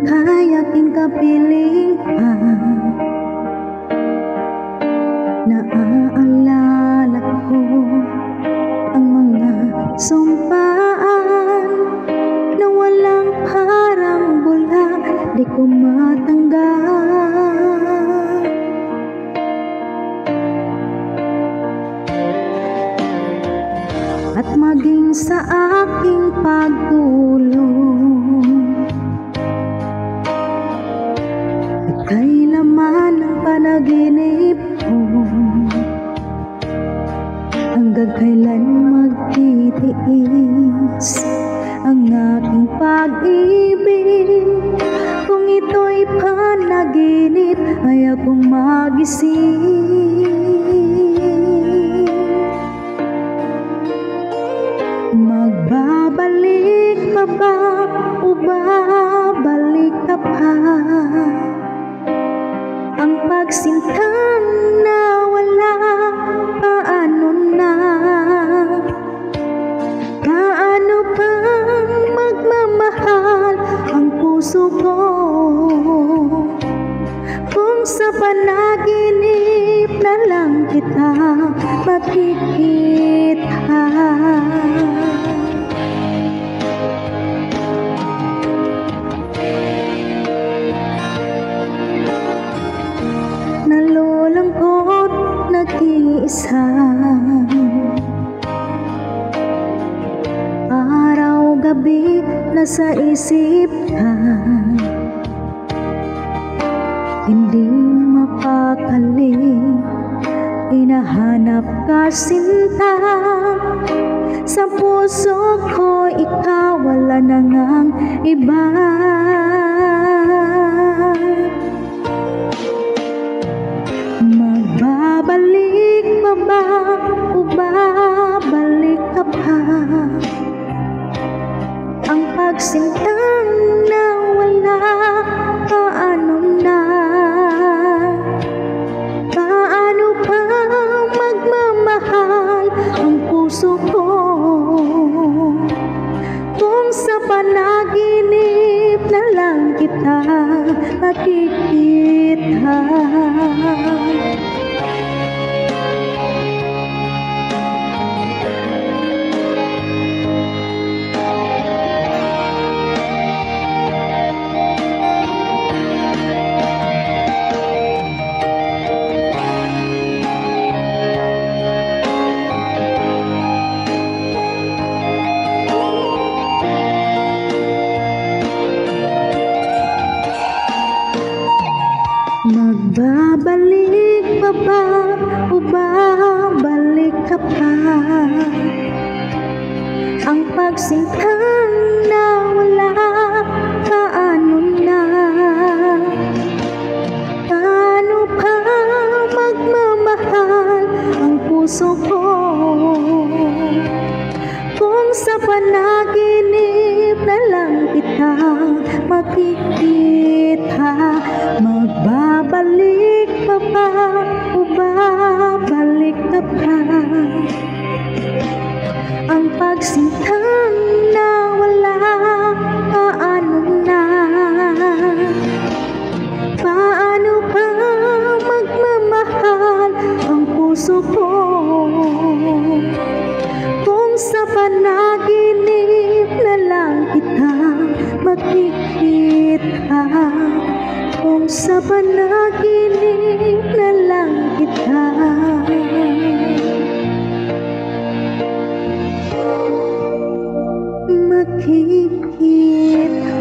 kay aking kapiling naaalala ko ang mga sumpaan na walang parang bula, di ko matanggap. At maging sa aking pagtulong, ika'y laman ng panaginip ko. Hanggang kailan magtitiis ang aking pag-ibig? Kung ito'y panaginip, ayaw kong magising. Magbabalik pa ba o babalik ka pa? Ang pagsintang nawala, paano na? Paano pang magmamahal ang puso ko kung sa panaginip na lang kita makikita? Nalulungkot, nag-iisa, araw-gabi nasa isip ka, hindi mapakali, hinahanap ka sinta. Sa puso ko ikaw, wala na ngang iba. Magbabalik pa ba o babalik ka pa? Ang pagsintang nawala, paano na? Paano pa magmamahal ang puso ko kung sa panaginip na lang kita makikita? Magbabalik pa ba o babalik ka pa? Ang pagsintang nawala, paano na? Paano pa magmamahal ang puso ko kung sa panaginip na lang kita makikita? Magbabalik pa ba o babalik ka pa? Ang pagsintang nawala, paano na? Paano pa magmamahal ang puso ko kung sa panaginip na lang kita makikita? Kung sa panaginip na lang kita makikita.